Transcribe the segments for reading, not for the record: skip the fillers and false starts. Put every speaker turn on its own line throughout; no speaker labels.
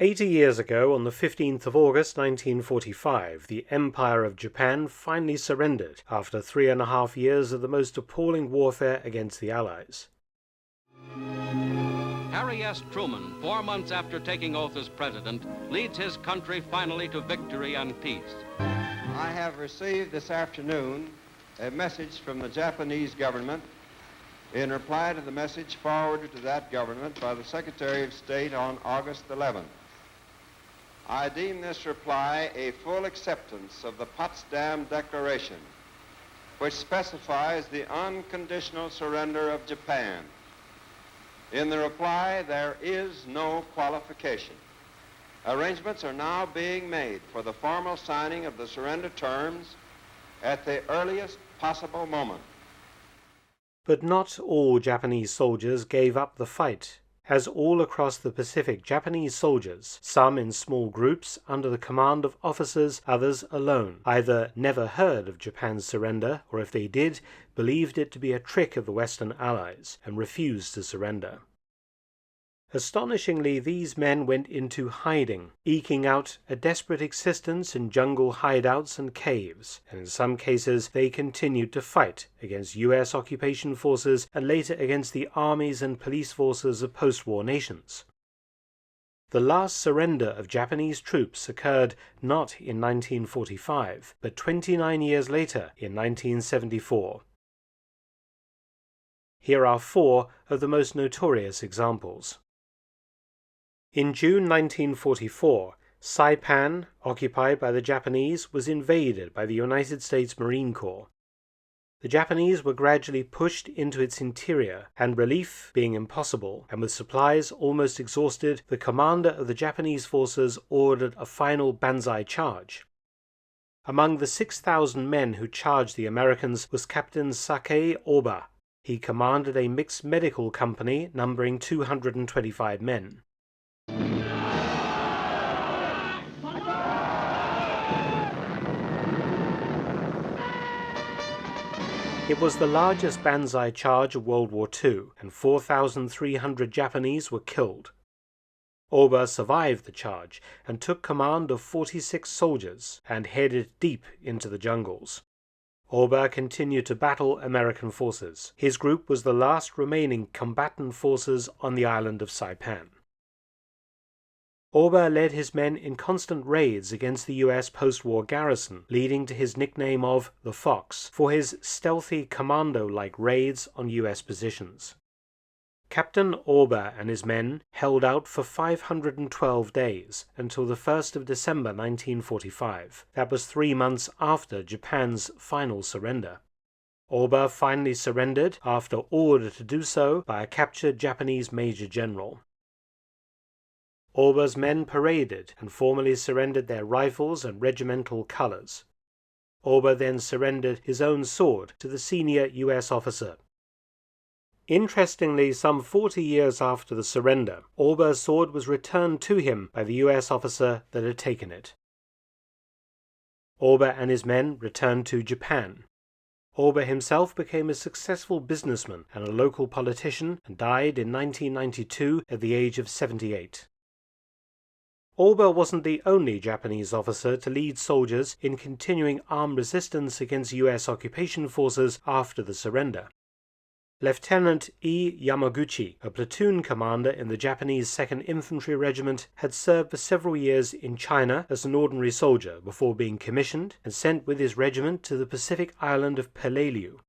80 years ago, on the 15th of August 1945, the Empire of Japan finally surrendered after 3.5 years of the most appalling warfare against the Allies.
Harry S. Truman, 4 months after taking oath as president, leads his country finally to victory and peace.
I have received this afternoon a message from the Japanese government in reply to the message forwarded to that government by the Secretary of State on August 11th. I deem this reply a full acceptance of the Potsdam Declaration, which specifies the unconditional surrender of Japan. In the reply, there is no qualification. Arrangements are now being made for the formal signing of the surrender terms at the earliest possible moment.
But not all Japanese soldiers gave up the fight. As all across the Pacific, Japanese soldiers, some in small groups under the command of officers, others alone, either never heard of Japan's surrender, or if they did, believed it to be a trick of the Western Allies and refused to surrender. Astonishingly, these men went into hiding, eking out a desperate existence in jungle hideouts and caves, and in some cases they continued to fight against U.S. occupation forces and later against the armies and police forces of post-war nations. The last surrender of Japanese troops occurred not in 1945, but 29 years later in 1974. Here are 4 of the most notorious examples. In June 1944, Saipan, occupied by the Japanese, was invaded by the United States Marine Corps. The Japanese were gradually pushed into its interior, and relief being impossible, and with supplies almost exhausted, the commander of the Japanese forces ordered a final banzai charge. Among the 6,000 men who charged the Americans was Captain Sakae Orba. He commanded a mixed medical company numbering 225 men. It was the largest banzai charge of World War II, and 4,300 Japanese were killed. Orba survived the charge and took command of 46 soldiers and headed deep into the jungles. Orba continued to battle American forces. His group was the last remaining combatant forces on the island of Saipan. Orba led his men in constant raids against the U.S. post-war garrison, leading to his nickname of the Fox for his stealthy commando-like raids on U.S. positions. Captain Orba and his men held out for 512 days until the 1st of December 1945. That was 3 months after Japan's final surrender. Orba finally surrendered after order to do so by a captured Japanese major general. Orba's men paraded and formally surrendered their rifles and regimental colors. Orba then surrendered his own sword to the senior U.S. officer. Interestingly, some 40 years after the surrender, Orba's sword was returned to him by the U.S. officer that had taken it. Orba and his men returned to Japan. Orba himself became a successful businessman and a local politician and died in 1992 at the age of 78. Orba wasn't the only Japanese officer to lead soldiers in continuing armed resistance against U.S. occupation forces after the surrender. Lieutenant E. Yamaguchi, a platoon commander in the Japanese 2nd Infantry Regiment, had served for several years in China as an ordinary soldier before being commissioned and sent with his regiment to the Pacific island of Peleliu.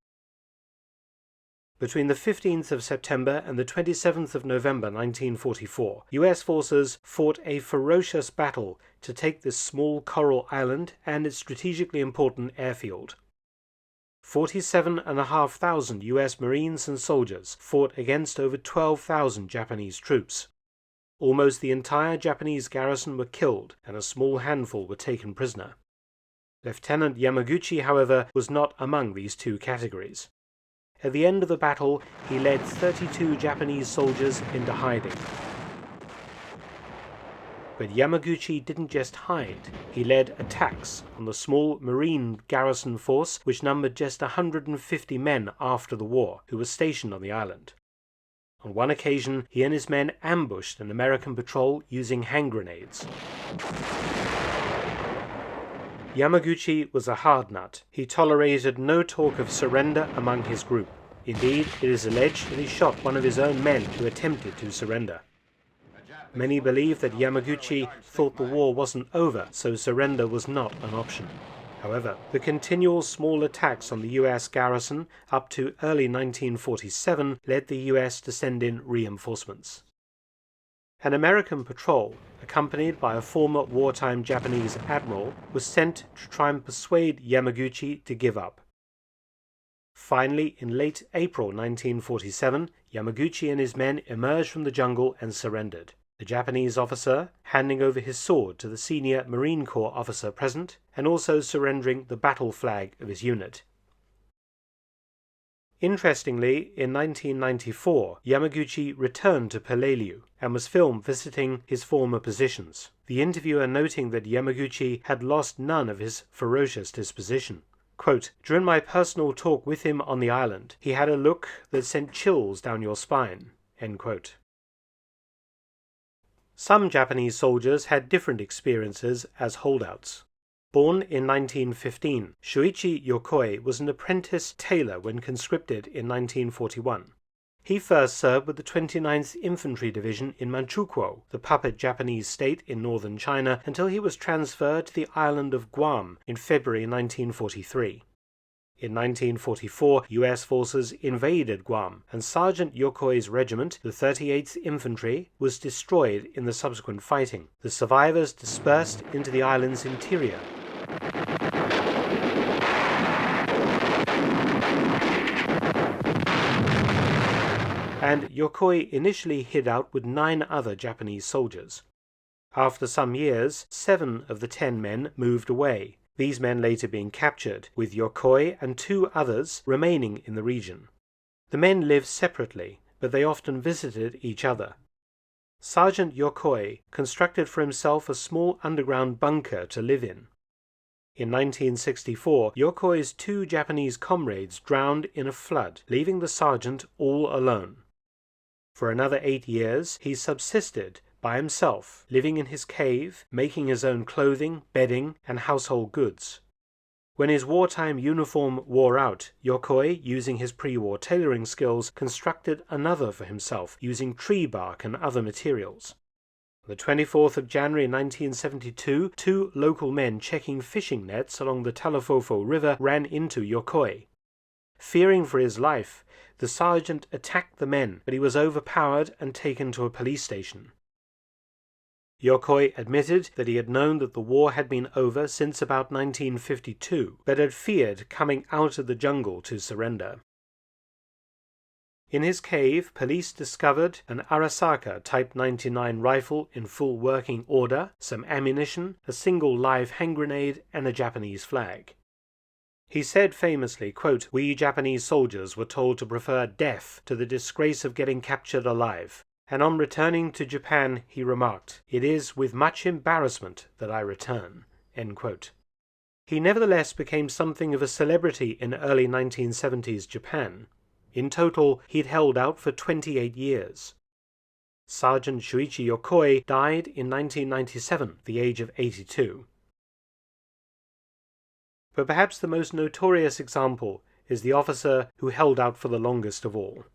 Between the 15th of September and the 27th of November 1944, U.S. forces fought a ferocious battle to take this small coral island and its strategically important airfield. 47,500 U.S. Marines and soldiers fought against over 12,000 Japanese troops. Almost the entire Japanese garrison were killed, and a small handful were taken prisoner. Lieutenant Yamaguchi, however, was not among these two categories. At the end of the battle, he led 32 Japanese soldiers into hiding. But Yamaguchi didn't just hide. He led attacks on the small Marine garrison force, which numbered just 150 men after the war, who were stationed on the island. On one occasion, he and his men ambushed an American patrol using hand grenades. Yamaguchi was a hard nut. He tolerated no talk of surrender among his group. Indeed, it is alleged that he shot one of his own men who attempted to surrender. Many believe that Yamaguchi thought the war wasn't over, so surrender was not an option. However, the continual small attacks on the U.S. garrison up to early 1947 led the U.S. to send in reinforcements. An American patrol, accompanied by a former wartime Japanese admiral, was sent to try and persuade Yamaguchi to give up. Finally, in late April 1947, Yamaguchi and his men emerged from the jungle and surrendered. The Japanese officer handing over his sword to the senior Marine Corps officer present, and also surrendering the battle flag of his unit. Interestingly, in 1994, Yamaguchi returned to Peleliu and was filmed visiting his former positions, the interviewer noting that Yamaguchi had lost none of his ferocious disposition. Quote, "During my personal talk with him on the island, he had a look that sent chills down your spine." End quote. Some Japanese soldiers had different experiences as holdouts. Born in 1915, Shoichi Yokoi was an apprentice tailor when conscripted in 1941. He first served with the 29th Infantry Division in Manchukuo, the puppet Japanese state in northern China, until he was transferred to the island of Guam in February 1943. In 1944, U.S. forces invaded Guam, and Sergeant Yokoi's regiment, the 38th Infantry, was destroyed in the subsequent fighting. The survivors dispersed into the island's interior. And Yokoi initially hid out with 9 other Japanese soldiers. After some years, 7 of the 10 men moved away. These men later being captured, with Yokoi and 2 others remaining in the region. The men lived separately, but they often visited each other. Sergeant Yokoi constructed for himself a small underground bunker to live in. In 1964, Yokoi's 2 Japanese comrades drowned in a flood, leaving the sergeant all alone. For another 8 years, he subsisted by himself, living in his cave, making his own clothing, bedding, and household goods. When his wartime uniform wore out, Yokoi, using his pre-war tailoring skills, constructed another for himself, using tree bark and other materials. On the 24th of January 1972, 2 local men checking fishing nets along the Talafofo River ran into Yokoi. Fearing for his life, the sergeant attacked the men, but he was overpowered and taken to a police station. Yokoi admitted that he had known that the war had been over since about 1952, but had feared coming out of the jungle to surrender. In his cave, police discovered an Arasaka Type 99 rifle in full working order, some ammunition, a single live hand grenade, and a Japanese flag. He said famously, quote, "We Japanese soldiers were told to prefer death to the disgrace of getting captured alive." And on returning to Japan, he remarked, "It is with much embarrassment that I return." End quote. He nevertheless became something of a celebrity in early 1970s Japan. In total, he'd held out for 28 years. Sergeant Shoichi Yokoi died in 1997, at the age of 82. But perhaps the most notorious example is the officer who held out for the longest of all.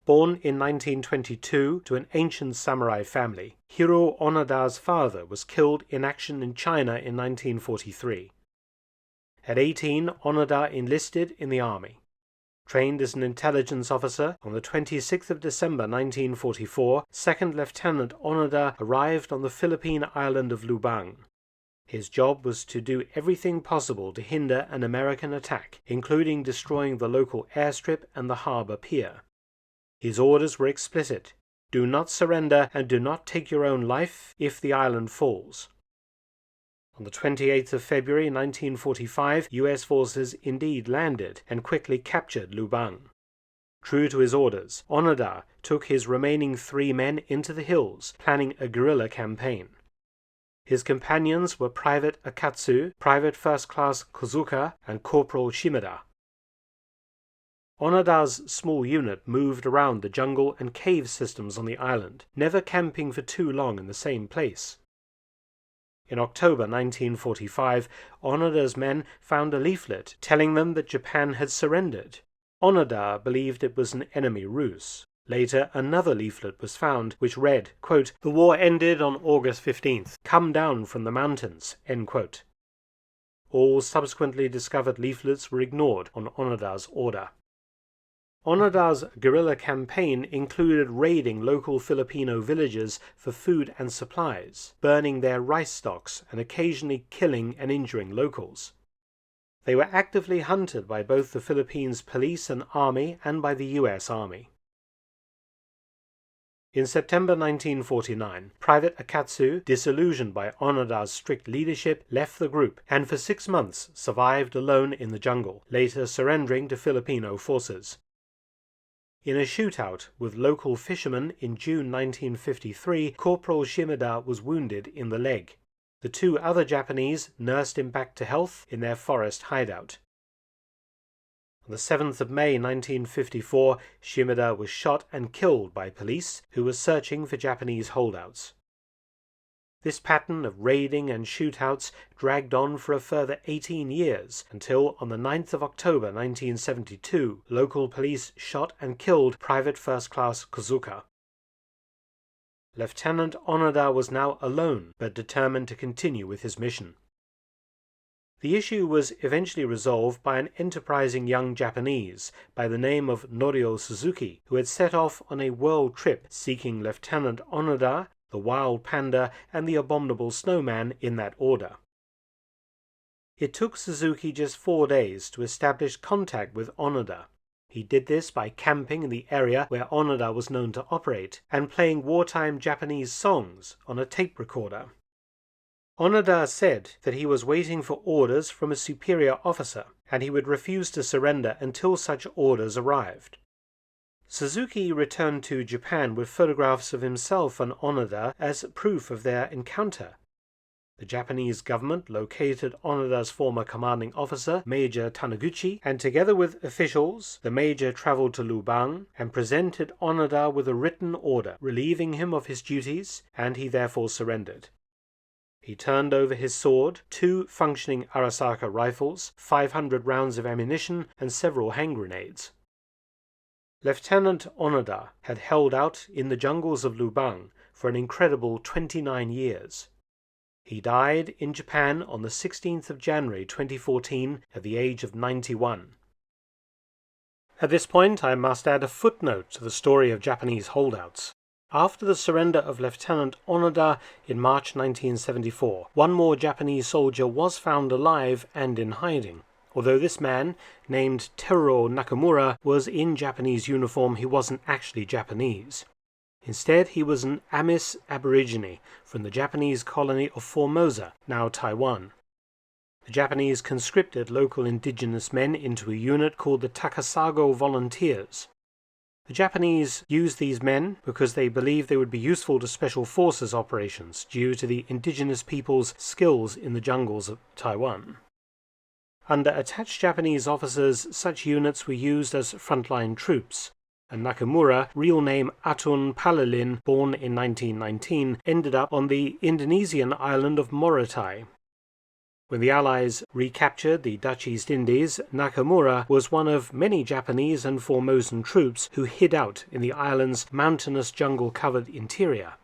Born in 1922 to an ancient samurai family, Hiroo Onoda's father was killed in action in China in 1943. At 18, Onoda enlisted in the army. Trained as an intelligence officer, on the 26th of December 1944, Second Lieutenant Onoda arrived on the Philippine island of Lubang. His job was to do everything possible to hinder an American attack, including destroying the local airstrip and the harbor pier. His orders were explicit: do not surrender and do not take your own life if the island falls. On the 28th of February 1945, U.S. forces indeed landed and quickly captured Lubang. True to his orders, Onoda took his remaining 3 men into the hills, planning a guerrilla campaign. His companions were Private Akatsu, Private First Class Kozuka, and Corporal Shimada. Onoda's small unit moved around the jungle and cave systems on the island, never camping for too long in the same place. In October 1945, Onoda's men found a leaflet telling them that Japan had surrendered. Onoda believed it was an enemy ruse. Later, another leaflet was found, which read, quote, "The war ended on August 15th. Come down from the mountains." End quote. All subsequently discovered leaflets were ignored on Onoda's order. Onoda's guerrilla campaign included raiding local Filipino villages for food and supplies, burning their rice stocks, and occasionally killing and injuring locals. They were actively hunted by both the Philippines police and army and by the U.S. Army. In September 1949, Private Akatsu, disillusioned by Onoda's strict leadership, left the group and for 6 months survived alone in the jungle, later surrendering to Filipino forces. In a shootout with local fishermen in June 1953, Corporal Shimada was wounded in the leg. The 2 other Japanese nursed him back to health in their forest hideout. On the 7th of May 1954, Shimada was shot and killed by police who were searching for Japanese holdouts. This pattern of raiding and shootouts dragged on for a further 18 years until on the 9th of October 1972, local police shot and killed Private First Class Kozuka. Lieutenant Onoda was now alone but determined to continue with his mission. The issue was eventually resolved by an enterprising young Japanese by the name of Norio Suzuki, who had set off on a world trip seeking Lieutenant Onoda, the Wild Panda, and the Abominable Snowman in that order. It took Suzuki just 4 days to establish contact with Onoda. He did this by camping in the area where Onoda was known to operate and playing wartime Japanese songs on a tape recorder. Onoda said that he was waiting for orders from a superior officer, and he would refuse to surrender until such orders arrived. Suzuki returned to Japan with photographs of himself and Onoda as proof of their encounter. The Japanese government located Onoda's former commanding officer, Major Taniguchi, and together with officials, the major traveled to Lubang and presented Onoda with a written order relieving him of his duties, and he therefore surrendered. He turned over his sword, 2 functioning Arasaka rifles, 500 rounds of ammunition, and several hand grenades. Lieutenant Onoda had held out in the jungles of Lubang for an incredible 29 years. He died in Japan on the 16th of January 2014 at the age of 91. At this point, I must add a footnote to the story of Japanese holdouts. After the surrender of Lieutenant Onoda in March 1974, 1 more Japanese soldier was found alive and in hiding. Although this man, named Teruo Nakamura, was in Japanese uniform, he wasn't actually Japanese. Instead, he was an Amis Aborigine from the Japanese colony of Formosa, now Taiwan. The Japanese conscripted local indigenous men into a unit called the Takasago Volunteers. The Japanese used these men because they believed they would be useful to special forces operations due to the indigenous people's skills in the jungles of Taiwan. Under attached Japanese officers, such units were used as frontline troops, and Nakamura, real name Atun Palalin, born in 1919, ended up on the Indonesian island of Morotai. When the Allies recaptured the Dutch East Indies, Nakamura was one of many Japanese and Formosan troops who hid out in the island's mountainous jungle-covered interior.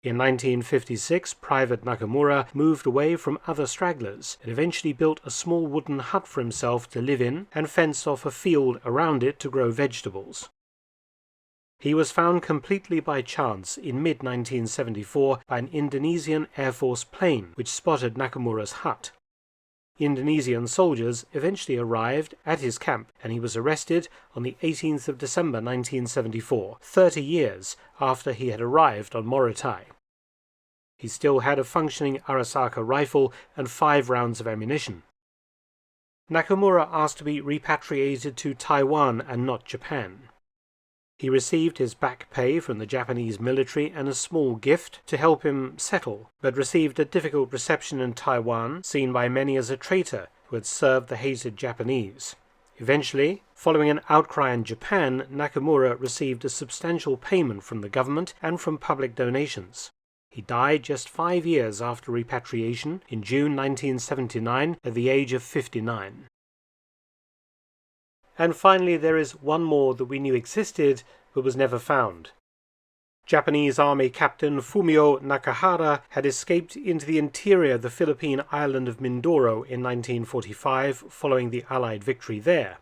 In 1956, Private Nakamura moved away from other stragglers and eventually built a small wooden hut for himself to live in and fenced off a field around it to grow vegetables. He was found completely by chance in mid-1974 by an Indonesian Air Force plane which spotted Nakamura's hut. Indonesian soldiers eventually arrived at his camp and he was arrested on the 18th of December 1974, 30 years after he had arrived on Morotai. He still had a functioning Arasaka rifle and 5 rounds of ammunition. Nakamura asked to be repatriated to Taiwan and not Japan. He received his back pay from the Japanese military and a small gift to help him settle, but received a difficult reception in Taiwan, seen by many as a traitor who had served the hated Japanese. Eventually, following an outcry in Japan, Nakamura received a substantial payment from the government and from public donations. He died just 5 years after repatriation in June 1979 at the age of 59. And finally, there is one more that we knew existed but was never found. Japanese Army Captain Fumio Nakahara had escaped into the interior of the Philippine island of Mindoro in 1945 following the Allied victory there.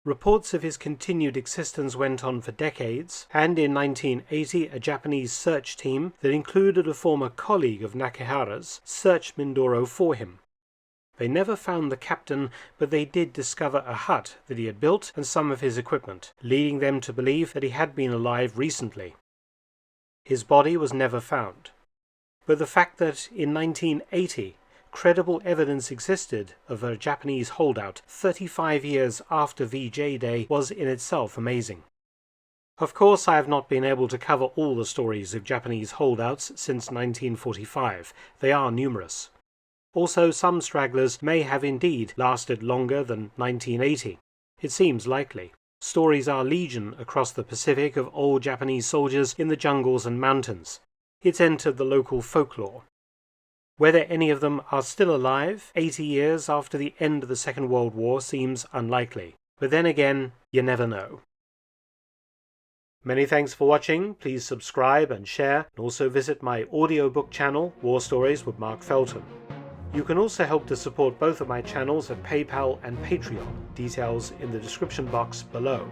Reports of his continued existence went on for decades, and in 1980 a Japanese search team that included a former colleague of Nakahara's searched Mindoro for him. They never found the captain, but they did discover a hut that he had built and some of his equipment, leading them to believe that he had been alive recently. His body was never found, but the fact that in 1980 credible evidence existed of a Japanese holdout 35 years after VJ Day was in itself amazing. Of course, I have not been able to cover all the stories of Japanese holdouts since 1945. They are numerous. Also, some stragglers may have indeed lasted longer than 1980. It seems likely. Stories are legion across the Pacific of old Japanese soldiers in the jungles and mountains. It's entered the local folklore. Whether any of them are still alive 80 years after the end of the Second World War seems unlikely. But then again, you never know. Many thanks for watching. Please subscribe and share, and also visit my audiobook channel, War Stories with Mark Felton. You can also help to support both of my channels at PayPal and Patreon, details in the description box below.